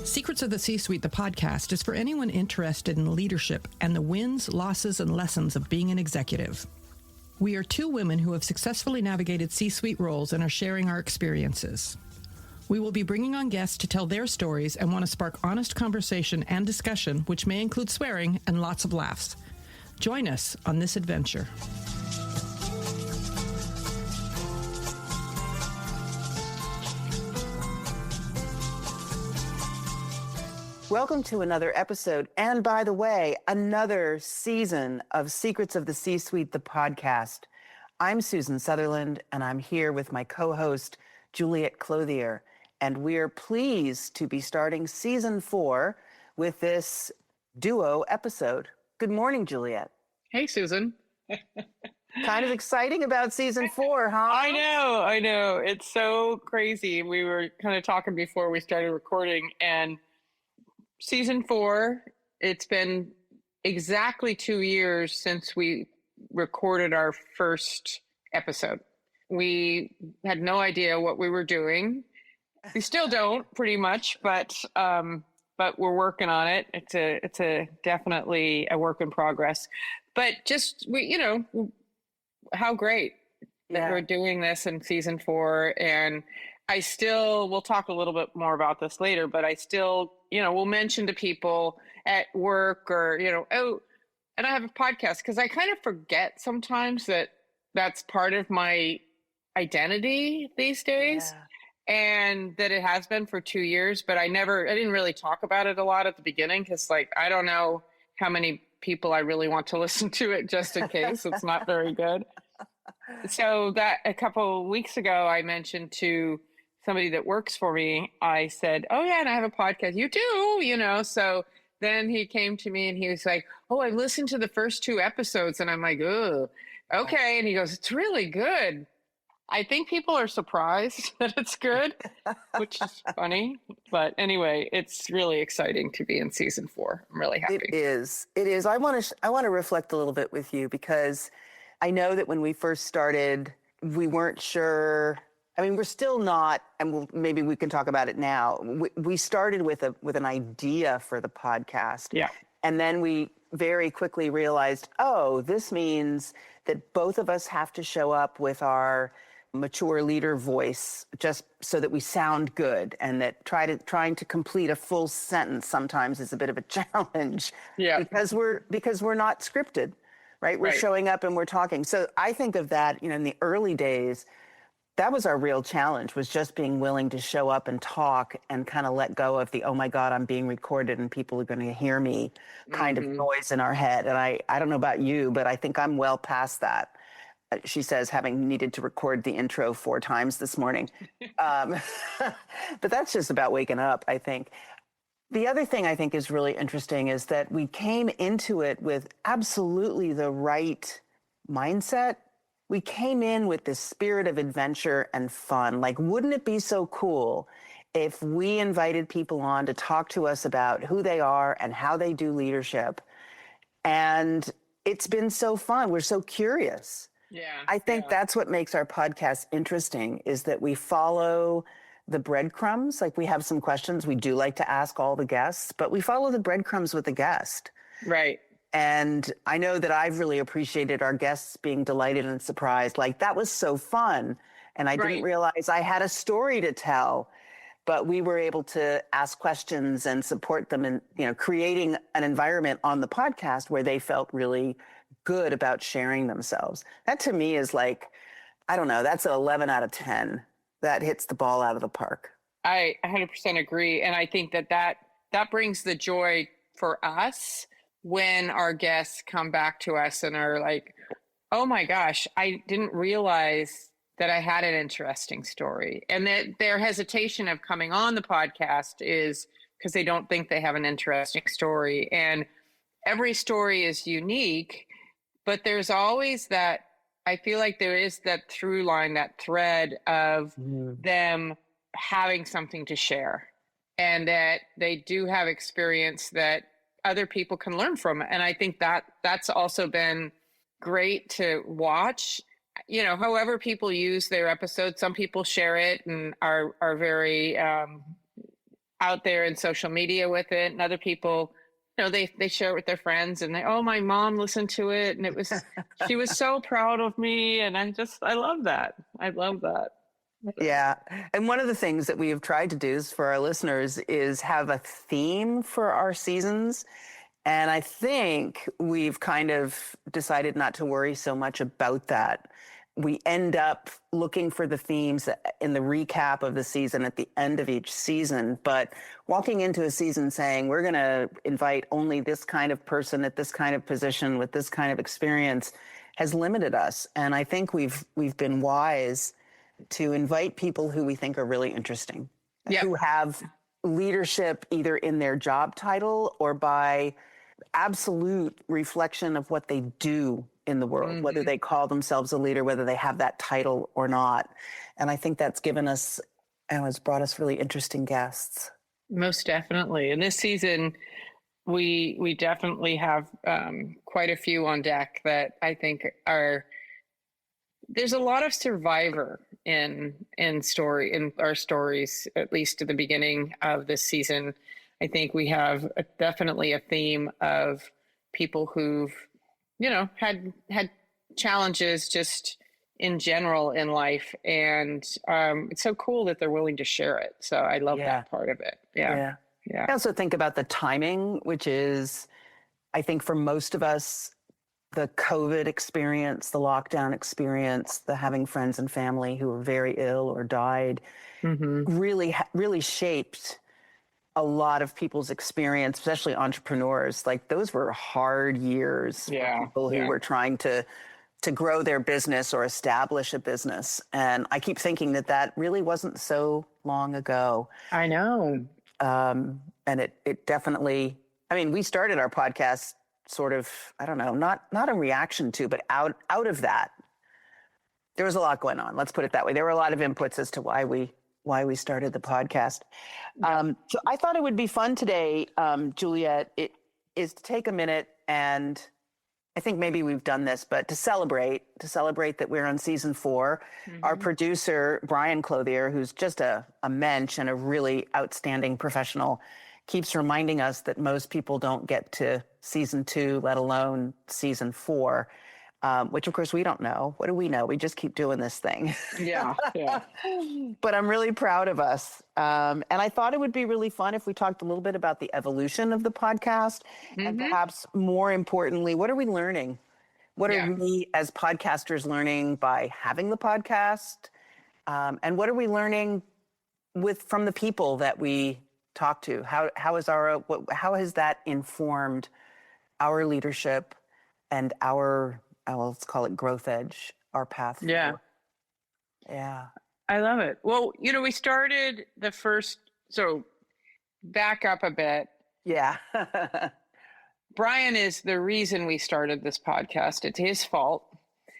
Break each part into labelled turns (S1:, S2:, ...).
S1: Secrets of the C-Suite, the podcast, is for anyone interested in leadership and the wins, losses, and lessons of being an executive. We are two women who have successfully navigated C-Suite roles and are sharing our experiences. We will be bringing on guests to tell their stories and want to spark honest conversation and discussion, which may include swearing and lots of laughs. Join us on this adventure.
S2: Welcome to another episode, and by the way, another season of Secrets of the C-Suite, the podcast. I'm Susan Sutherland, and I'm here with my co-host, Juliet Clothier, and we're pleased to be starting season 4 with this duo episode. Good morning, Juliet.
S3: Hey, Susan.
S2: Kind of exciting about season 4, huh?
S3: I know. It's so crazy. We were kind of talking before we started recording, and season 4, it's been exactly 2 years since we recorded our first episode. We had no idea what we were doing. We still don't, pretty much, but we're working on it. It's a definitely a work in progress. But just how great that we're doing this in season 4, and we'll talk a little bit more about this later, but I still, we'll mention to people at work or, and I have a podcast, because I kind of forget sometimes that that's part of my identity these days, and that it has been for 2 years, but I didn't really talk about it a lot at the beginning, because I don't know how many people I really want to listen to it, just in case it's not very good. So that a couple of weeks ago, I mentioned to somebody that works for me, I said, oh yeah, and I have a podcast. You do, so then he came to me and he was like, oh, I listened to the first 2 episodes. And I'm like, oh, okay. And he goes, it's really good. I think people are surprised that it's good, which is funny. But anyway, it's really exciting to be in season 4. I'm really happy.
S2: It is. I want to reflect a little bit with you, because I know that when we first started, we weren't sure. I mean, we're still not, and maybe we can talk about it now. We started with an idea for the podcast.
S3: Yeah.
S2: And then we very quickly realized, oh, this means that both of us have to show up with our mature leader voice, just so that we sound good, and that trying to complete a full sentence sometimes is a bit of a challenge.
S3: Yeah.
S2: Because we're not scripted, right? We're showing up and we're talking. So I think of that, in the early days, that was our real challenge, was just being willing to show up and talk and kind of let go of the, oh my God, I'm being recorded and people are going to hear me kind of noise in our head. And I don't know about you, but I think I'm well past that. She says, having needed to record the intro 4 times this morning. But that's just about waking up, I think. The other thing I think is really interesting is that we came into it with absolutely the right mindset. We came in with this spirit of adventure and fun. Wouldn't it be so cool if we invited people on to talk to us about who they are and how they do leadership? And it's been so fun. We're so curious.
S3: Yeah.
S2: I think that's what makes our podcast interesting, is that we follow the breadcrumbs. We have some questions we do like to ask all the guests, but we follow the breadcrumbs with the guest.
S3: Right.
S2: And I know that I've really appreciated our guests being delighted and surprised. That was so fun. And I didn't realize I had a story to tell, but we were able to ask questions and support them in, creating an environment on the podcast where they felt really good about sharing themselves. That to me is I don't know, that's an 11 out of 10. That hits the ball out of the park.
S3: I 100% agree. And I think that brings the joy for us when our guests come back to us and are like, oh my gosh, I didn't realize that I had an interesting story. And that their hesitation of coming on the podcast is because they don't think they have an interesting story. And every story is unique, but there's always that, I feel like there is that through line, that thread of them having something to share, and that they do have experience that other people can learn from. And I think that's also been great to watch. However people use their episodes, some people share it and are very out there in social media with it, and other people, they share it with their friends, and oh, my mom listened to it, and she was so proud of me, and I love that. I love that.
S2: Yeah. And one of the things that we have tried to do is for our listeners is have a theme for our seasons. And I think we've kind of decided not to worry so much about that. We end up looking for the themes in the recap of the season at the end of each season. But walking into a season saying, we're going to invite only this kind of person at this kind of position with this kind of experience has limited us. And I think we've been wise to invite people who we think are really interesting, who have leadership either in their job title or by absolute reflection of what they do in the world, whether they call themselves a leader, whether they have that title or not. And I think that's given us and has brought us really interesting guests.
S3: Most definitely. And this season, we definitely have quite a few on deck that I think there's a lot of survivor in our stories, at least at the beginning of this season. I think we have definitely a theme of people who've, had challenges just in general in life. And it's so cool that they're willing to share it. So I love that part of it. Yeah.
S2: I also think about the timing, which is, I think for most of us, the COVID experience, the lockdown experience, the having friends and family who were very ill or died, really shaped a lot of people's experience, especially entrepreneurs. Like those were hard years for people who were trying to grow their business or establish a business. And I keep thinking that really wasn't so long ago.
S3: I know.
S2: And it definitely, we started our podcast sort of, I don't know, not a reaction to, but out of that. There was a lot going on. Let's put it that way. There were a lot of inputs as to why we started the podcast. So I thought it would be fun today, Juliet, is to take a minute, and I think maybe we've done this, but to celebrate that we're on season 4. Our producer, Brian Clothier, who's just a mensch and a really outstanding professional, keeps reminding us that most people don't get to season 2, let alone season 4. Which of course we don't know. What do we know? We just keep doing this thing.
S3: Yeah.
S2: But I'm really proud of us. And I thought it would be really fun if we talked a little bit about the evolution of the podcast. And perhaps more importantly, what are we learning? What are we as podcasters learning by having the podcast? And what are we learning from the people that we talk to? How has that informed our leadership and our, let's call it growth edge, our path forward? Yeah.
S3: I love it. Well, we started so back up a bit.
S2: Yeah.
S3: Brian is the reason we started this podcast. It's his fault.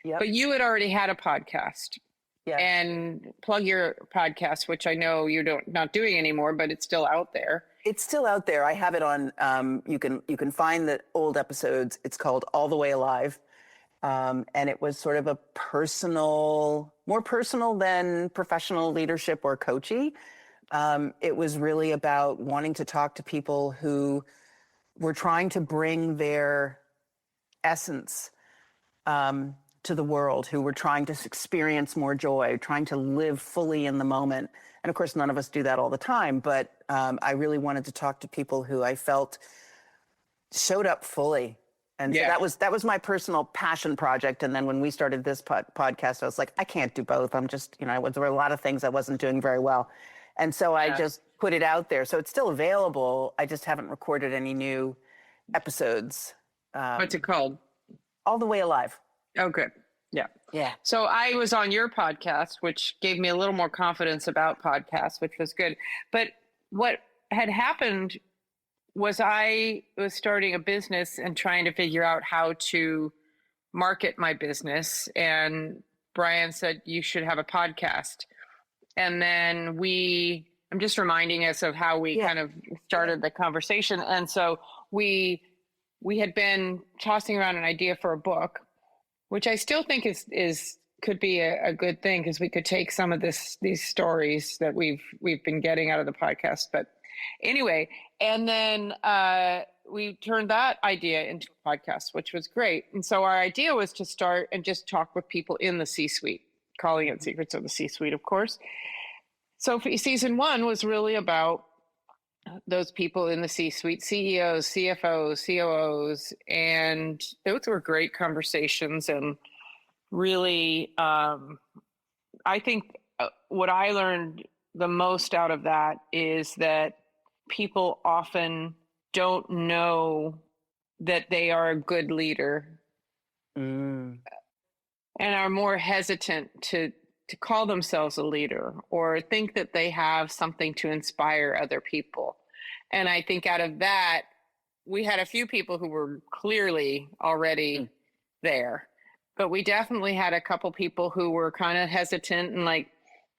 S3: Yep. But you had already had a podcast. Yeah. And plug your podcast, which I know you're not doing anymore, but it's still out there.
S2: It's still out there. I have it on, you can find the old episodes. It's called All the Way Alive. And it was sort of a more personal than professional leadership or coachy. It was really about wanting to talk to people who were trying to bring their essence to the world, who were trying to experience more joy, trying to live fully in the moment. And of course, none of us do that all the time, but I really wanted to talk to people who I felt showed up fully. And so that was my personal passion project. And then when we started this podcast, I was like, I can't do both. I'm just, there were a lot of things I wasn't doing very well. And so I just put it out there. So it's still available. I just haven't recorded any new episodes.
S3: What's it called?
S2: All the Way Alive.
S3: Oh, good. Yeah.
S2: Yeah.
S3: So I was on your podcast, which gave me a little more confidence about podcasts, which was good. But what had happened was I was starting a business and trying to figure out how to market my business. And Brian said, you should have a podcast. And then I'm just reminding us of how we kind of started the conversation. And so we had been tossing around an idea for a book, which I still think could be a good thing, because we could take some of these stories that we've been getting out of the podcast, but Anyway, and then we turned that idea into a podcast, which was great. And so our idea was to start and just talk with people in the C-suite, calling it Secrets of the C-Suite, of course. So season 1 was really about those people in the C-suite, CEOs, CFOs, COOs, and those were great conversations. And really, I think what I learned the most out of that is that people often don't know that they are a good leader and are more hesitant to call themselves a leader or think that they have something to inspire other people. And I think out of that, we had a few people who were clearly already there, but we definitely had a couple people who were kind of hesitant and like,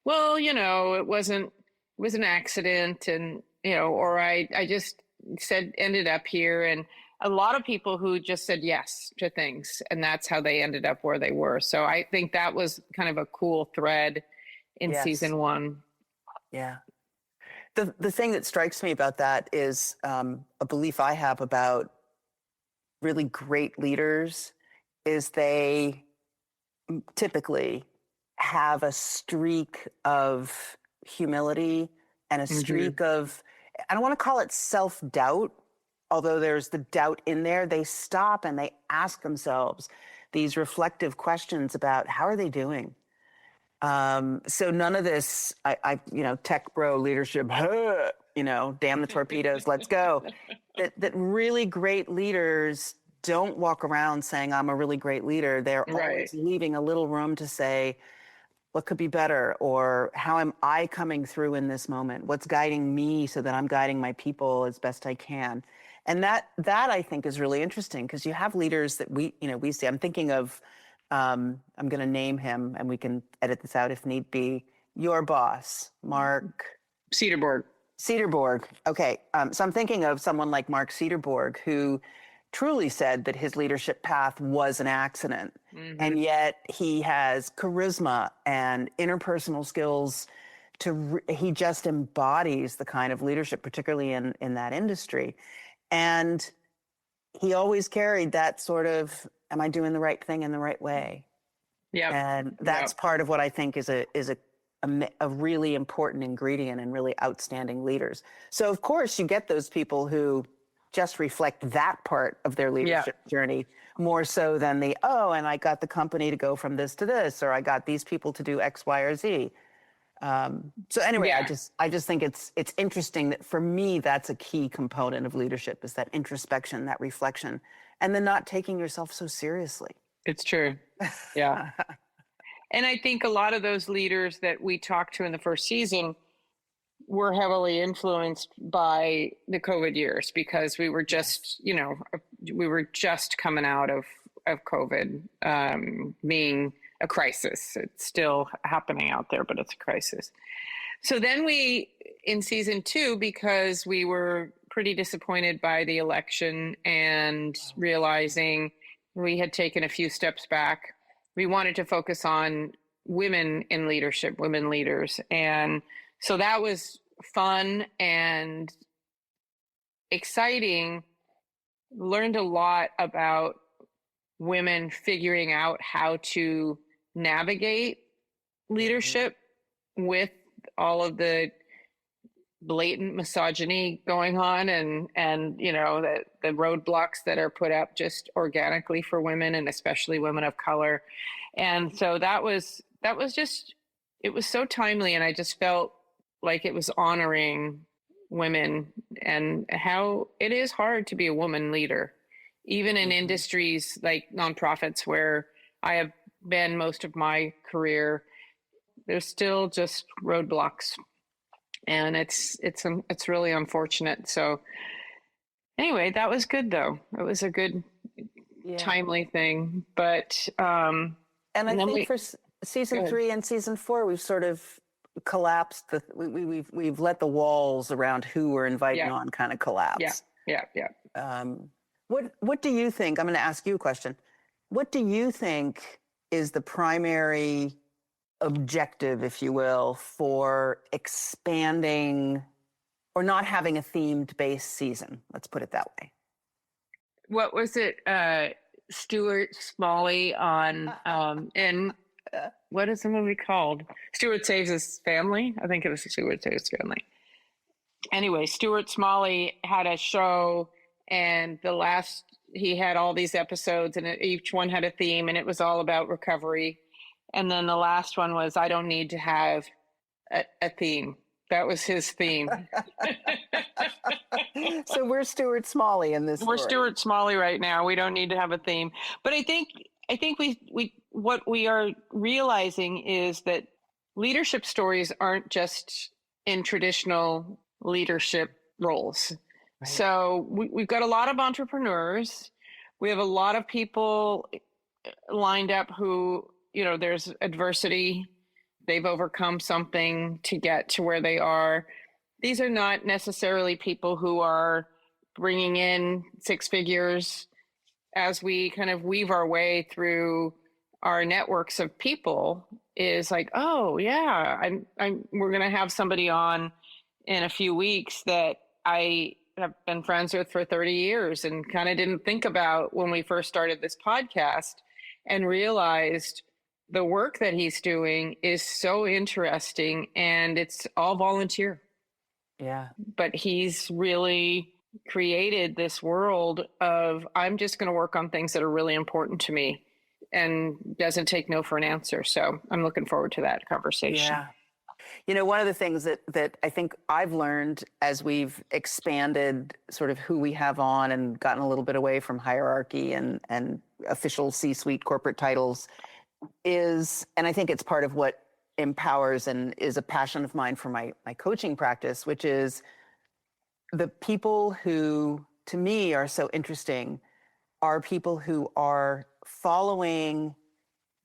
S3: well, it was an accident, and, or I just ended up here. And a lot of people who just said yes to things, and that's how they ended up where they were. So I think that was kind of a cool thread in season 1.
S2: Yeah. The thing that strikes me about that is a belief I have about really great leaders is they typically have a streak of humility and a streak of, I don't want to call it self-doubt, although there's the doubt in there. They stop and they ask themselves these reflective questions about how are they doing? So none of this, tech bro leadership, damn the torpedoes, let's go. That really great leaders don't walk around saying, I'm a really great leader. They're always leaving a little room to say, what could be better? Or how am I coming through in this moment? What's guiding me so that I'm guiding my people as best I can? And that I think is really interesting, because you have leaders that we see. I'm thinking of, I'm going to name him and we can edit this out if need be. Your boss, Mark Cedarborg. Okay. So I'm thinking of someone like Mark Cedarborg, who truly said that his leadership path was an accident. And yet he has charisma and interpersonal skills he just embodies the kind of leadership, particularly in that industry. And he always carried that sort of, am I doing the right thing in the right way? Yeah. And that's part of what I think is a really important ingredient in really outstanding leaders. So of course you get those people who just reflect that part of their leadership journey more so than and I got the company to go from this to this, or I got these people to do X, Y, or Z. So anyway, I just think it's interesting that for me, that's a key component of leadership, is that introspection, that reflection, and then not taking yourself so seriously.
S3: It's true. Yeah. And I think a lot of those leaders that we talked to in the first season were heavily influenced by the COVID years, because we were just, coming out of COVID being a crisis. It's still happening out there, but it's a crisis. So then in season 2, because we were pretty disappointed by the election and realizing we had taken a few steps back, we wanted to focus on women in leadership, women leaders. And so that was fun and exciting. Learned a lot about women figuring out how to navigate leadership with all of the blatant misogyny going on and the roadblocks that are put up just organically for women, and especially women of color. And so that was just, it was so timely, and I just felt like it was honoring women and how it is hard to be a woman leader, even in industries like nonprofits where I have been most of my career. There's still just roadblocks, and it's really unfortunate. So anyway, that was good though. It was a good timely thing. But
S2: and I think for season 3 and season 4, we've sort of collapsed we've let the walls around who we're inviting on kind of collapse. What do you think? I'm going to ask you a question. What do you think is the primary objective, if you will, for expanding or not having a themed based season. Let's put it that way.
S3: What was it? Stuart Smalley on, and what is the movie called? Stuart Saves His Family. I think it was Stuart Saves His Family. Anyway, Stuart Smalley had a show, and he had all these episodes, and each one had a theme, and it was all about recovery. And then the last one was, I don't need to have a theme. That was his theme.
S2: So we're Stuart Smalley in this.
S3: We're
S2: story.
S3: Stuart Smalley right now. We don't need to have a theme. But I think we what we are realizing is that leadership stories aren't just in traditional leadership roles. Right. So we've got a lot of entrepreneurs. We have a lot of people lined up who, there's adversity. They've overcome something to get to where they are. These are not necessarily people who are bringing in six figures. As we kind of weave our way through our networks of people, is like, oh yeah, we're going to have somebody on in a few weeks that I have been friends with for 30 years and kind of didn't think about when we first started this podcast, and realized the work that he's doing is so interesting, and it's all volunteer.
S2: Yeah.
S3: But he's really created this world of, I'm just going to work on things that are really important to me, and doesn't take no for an answer. So I'm looking forward to that conversation.
S2: Yeah. One of the things that I think I've learned as we've expanded sort of who we have on and gotten a little bit away from hierarchy and official C-suite corporate titles is, and I think it's part of what empowers and is a passion of mine for my coaching practice, which is the people who, to me, are so interesting are people who are following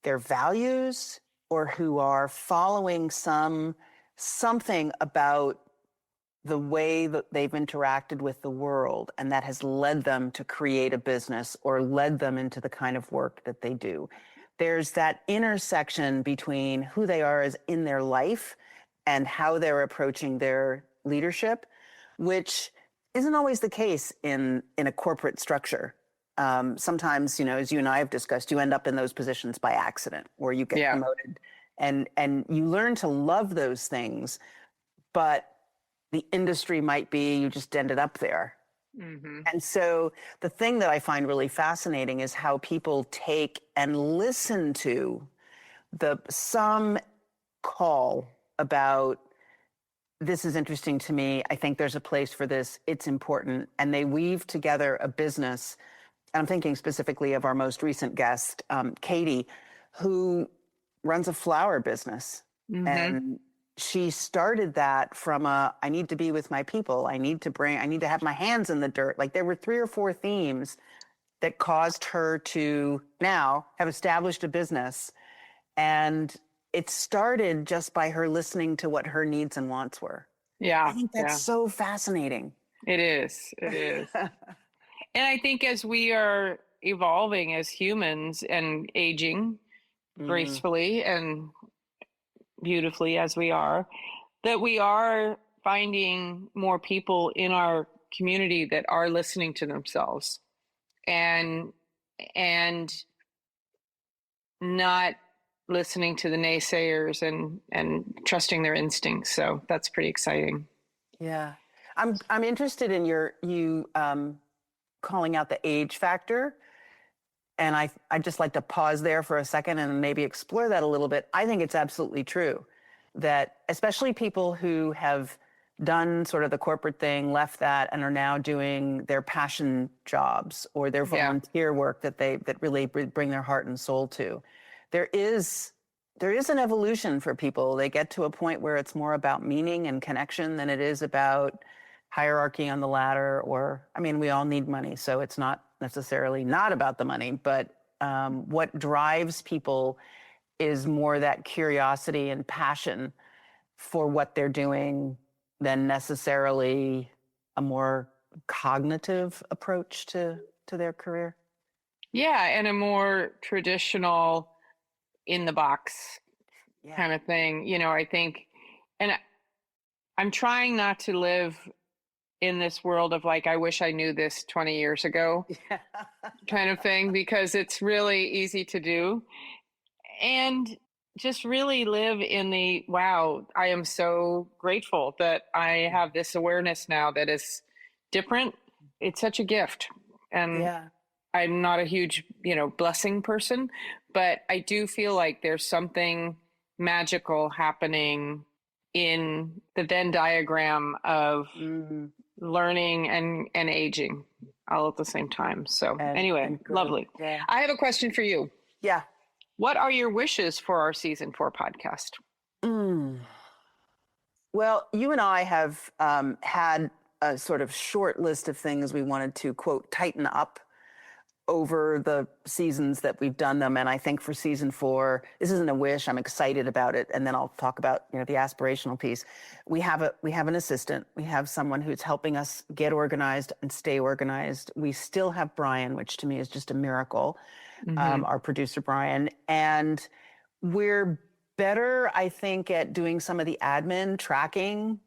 S2: their values, or who are following something about the way that they've interacted with the world, and that has led them to create a business or led them into the kind of work that they do. There's that intersection between who they are as in their life and how they're approaching their leadership, which isn't always the case in a corporate structure. Sometimes, as you and I have discussed, you end up in those positions by accident, or you get promoted, and you learn to love those things, but the industry might be you just ended up there. Mm-hmm. And so the thing that I find really fascinating is how people take and listen to some call about, this is interesting to me, I think there's a place for this, it's important, and they weave together a business. And I'm thinking specifically of our most recent guest, Katie, who runs a flower business. Mm-hmm. And she started that from I need to be with my people. I need to have my hands in the dirt. Like, there were 3 or 4 themes that caused her to now have established a business. And it started just by her listening to what her needs and wants were.
S3: Yeah.
S2: I think that's so fascinating.
S3: It is. It is. And I think as we are evolving as humans and aging gracefully and beautifully as we are, that we are finding more people in our community that are listening to themselves and not listening to the naysayers and trusting their instincts. So that's pretty exciting.
S2: Yeah. I'm interested in you calling out the age factor. And I'd just like to pause there for a second and maybe explore that a little bit. I think it's absolutely true that especially people who have done sort of the corporate thing, left that, and are now doing their passion jobs or their volunteer work that really bring their heart and soul to. There is an evolution for people. They get to a point where it's more about meaning and connection than it is about hierarchy on the ladder, we all need money, so it's not necessarily not about the money, but what drives people is more that curiosity and passion for what they're doing than necessarily a more cognitive approach to their career.
S3: Yeah, and a more traditional in the box kind of thing. I think, and I'm trying not to live in this world of like, I wish I knew this 20 years ago kind of thing, because it's really easy to do. And just really live in the, wow, I am so grateful that I have this awareness now that is different. It's such a gift. And
S2: Yeah.
S3: I'm not a huge, blessing person, but I do feel like there's something magical happening in the Venn diagram of learning and aging all at the same time. So anyway, lovely.
S2: Yeah.
S3: I have a question for you.
S2: Yeah.
S3: What are your wishes for our season 4 podcast?
S2: Well, you and I have had a sort of short list of things we wanted to, quote, tighten up over the seasons that we've done them. And I think for season 4, this isn't a wish. I'm excited about it. And then I'll talk about, the aspirational piece. We have an assistant. We have someone who's helping us get organized and stay organized. We still have Brian, which to me is just a miracle. Our producer, Brian. And we're better, I think, at doing some of the admin tracking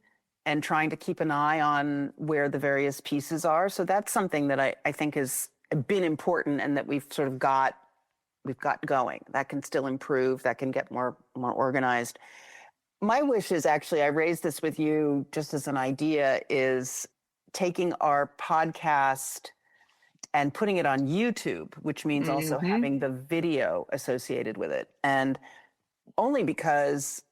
S2: and trying to keep an eye on where the various pieces are. So that's something that I think has been important and that we've got going. That can still improve, that can get more organized. My wish is, actually, I raised this with you just as an idea, is taking our podcast and putting it on YouTube, which means also having the video associated with it. And only because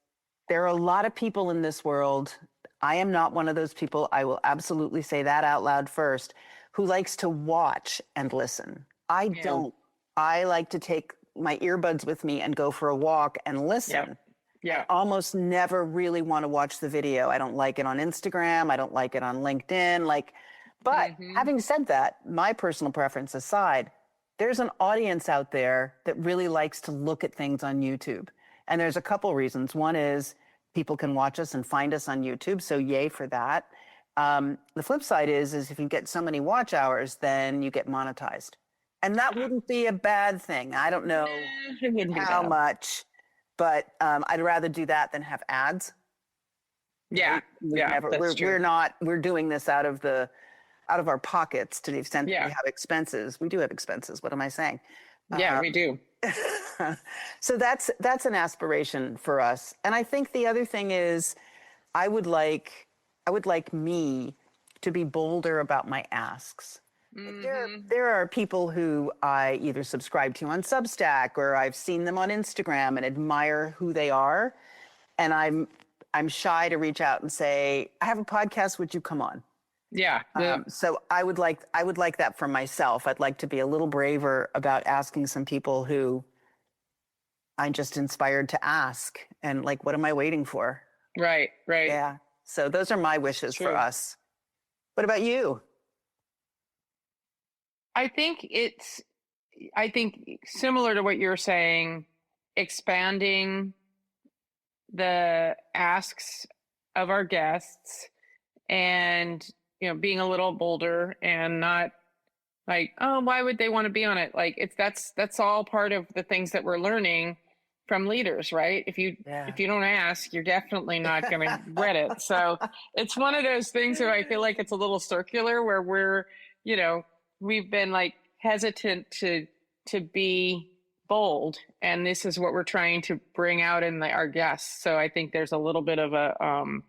S2: there are a lot of people in this world, I am not one of those people, I will absolutely say that out loud first, who likes to watch and listen. I don't. I like to take my earbuds with me and go for a walk and listen.
S3: Yeah.
S2: I almost never really want to watch the video. I don't like it on Instagram. I don't like it on LinkedIn. But having said that, my personal preference aside, there's an audience out there that really likes to look at things on YouTube. And there's a couple reasons. One is people can watch us and find us on YouTube. So yay for that. The flip side is if you get so many watch hours, then you get monetized. And that wouldn't be a bad thing. I don't know how much, but I'd rather do that than have ads.
S3: Yeah. That's true.
S2: We're doing this out of our pockets to the extent that we have expenses. We do have expenses. What am I saying?
S3: Yeah, we do.
S2: So that's an aspiration for us. And I think the other thing is I would like me to be bolder about my asks. There are people who I either subscribe to on Substack or I've seen them on Instagram and admire who they are. And I'm shy to reach out and say, I have a podcast, would you come on?
S3: Yeah.
S2: So I would like that for myself. I'd like to be a little braver about asking some people who I'm just inspired to ask, and what am I waiting for?
S3: Right.
S2: Yeah. So those are my wishes for us. What about you?
S3: I think similar to what you're saying, expanding the asks of our guests and, being a little bolder and not like, oh, why would they want to be on it? That's all part of the things that we're learning from leaders, right? If you don't ask, you're definitely not going to get it. So it's one of those things where I feel like it's a little circular where we're, we've been hesitant to be bold, and this is what we're trying to bring out in our guests. So I think there's a little bit of a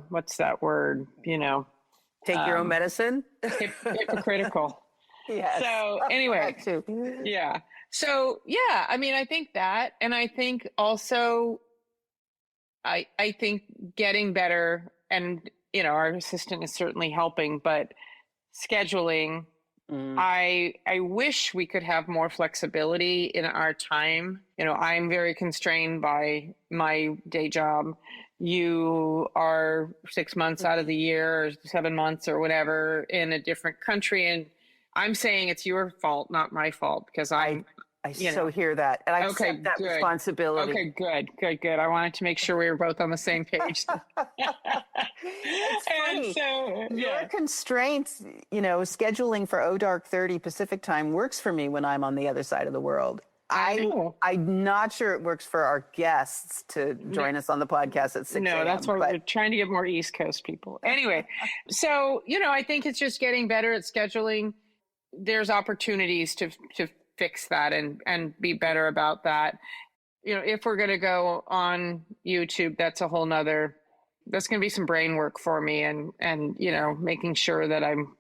S3: what's that word?
S2: Take your own medicine.
S3: Hypocritical.
S2: Yes.
S3: So anyway, yeah. So yeah, I think that, and I think also, I think getting better, and our assistant is certainly helping, but scheduling. I wish we could have more flexibility in our time. I'm very constrained by my day job. You are 6 months out of the year, or 7 months or whatever, in a different country. And I'm saying it's your fault, not my fault, because I
S2: so hear that. And I accept that responsibility.
S3: Okay, good. I wanted to make sure we were both on the same page.
S2: It's funny.
S3: So,
S2: your constraints, scheduling for Dark 30 Pacific time works for me when I'm on the other side of the world. I'm not sure it works for our guests to join us on the podcast at 6 a.m.
S3: No, that's why we're trying to get more East Coast people. Anyway, so, I think it's just getting better at scheduling. There's opportunities to fix that and be better about that. If we're going to go on YouTube, that's going to be some brain work for me, and making sure that I'm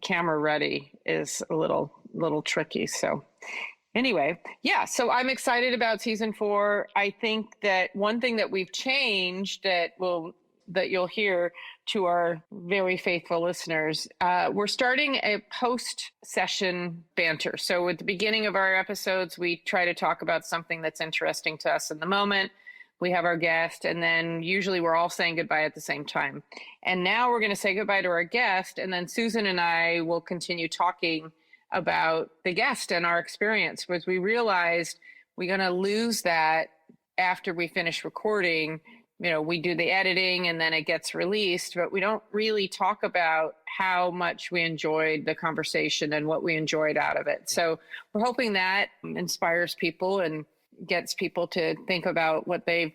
S3: camera ready is a little tricky. So anyway, so I'm excited about season 4. I think that one thing that we've changed that you'll hear to our very faithful listeners, we're starting a post-session banter. So at the beginning of our episodes, we try to talk about something that's interesting to us in the moment. We have our guest, and then usually we're all saying goodbye at the same time. And now we're going to say goodbye to our guest, and then Susan and I will continue talking about the guest and our experience, because we realized we're going to lose that after we finish recording. We do the editing and then it gets released, but we don't really talk about how much we enjoyed the conversation and what we enjoyed out of it. So we're hoping that inspires people and gets people to think about what they've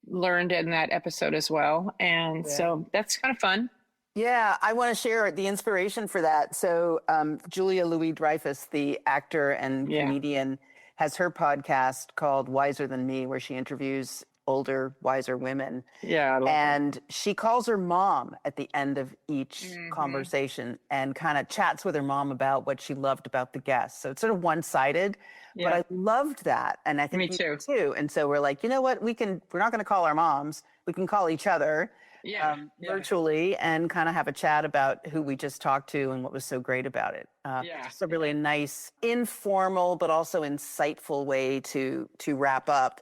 S3: learned in that episode as well. And so that's kind of fun.
S2: Yeah, I want to share the inspiration for that. So Julia Louis-Dreyfus, the actor and comedian, has her podcast called Wiser Than Me, where she interviews older, wiser women.
S3: Yeah.
S2: And she calls her mom at the end of each conversation and kind of chats with her mom about what she loved about the guests. So it's sort of one-sided, but I loved that. And I think
S3: me
S2: too. And so we're like, you know what, we're not going to call our moms. We can call each other virtually and kind of have a chat about who we just talked to and what was so great about it. It's a really nice, informal, but also insightful way to wrap up.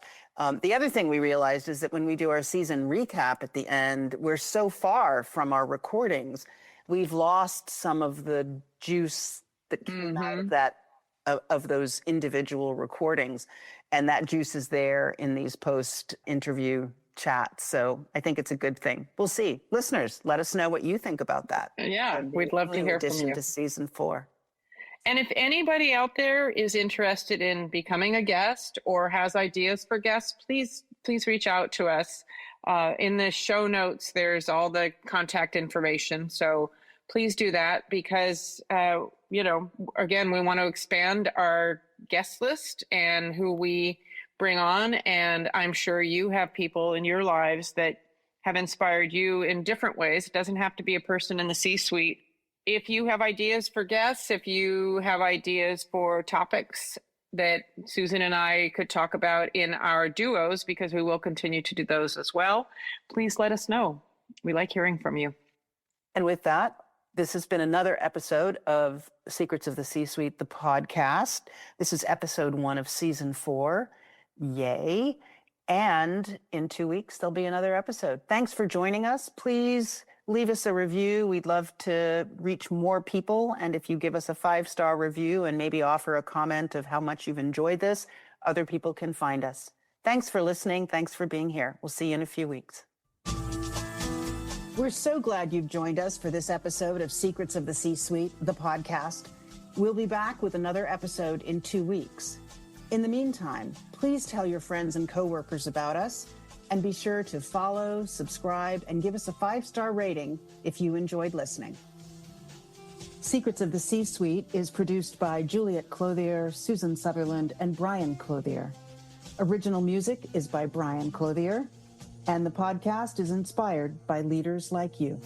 S2: The other thing we realized is that when we do our season recap at the end, we're so far from our recordings, we've lost some of the juice that came out of that, of those individual recordings. And that juice is there in these post-interview chats. So I think it's a good thing. We'll see. Listeners, let us know what you think about that.
S3: Yeah, we'd love to hear from you.
S2: In addition to season 4.
S3: And if anybody out there is interested in becoming a guest or has ideas for guests, please reach out to us. In the show notes, there's all the contact information. So please do that because, again, we want to expand our guest list and who we bring on. And I'm sure you have people in your lives that have inspired you in different ways. It doesn't have to be a person in the C-suite. If you have ideas for guests, if you have ideas for topics that Susan and I could talk about in our duos, because we will continue to do those as well, please let us know. We like hearing from you.
S2: And with that, this has been another episode of Secrets of the C-Suite, the podcast. This is episode 1 of season 4. Yay. And in 2 weeks, there'll be another episode. Thanks for joining us. Please leave us a review. We'd love to reach more people. And if you give us a 5-star review and maybe offer a comment of how much you've enjoyed this, other people can find us. Thanks for listening. Thanks for being here. We'll see you in a few weeks. We're so glad you've joined us for this episode of Secrets of the C-Suite, the podcast. We'll be back with another episode in 2 weeks. In the meantime, please tell your friends and coworkers about us. And be sure to follow, subscribe, and give us a 5-star rating if you enjoyed listening. Secrets of the C-Suite is produced by Juliet Clothier, Susan Sutherland, and Brian Clothier. Original music is by Brian Clothier, and the podcast is inspired by leaders like you.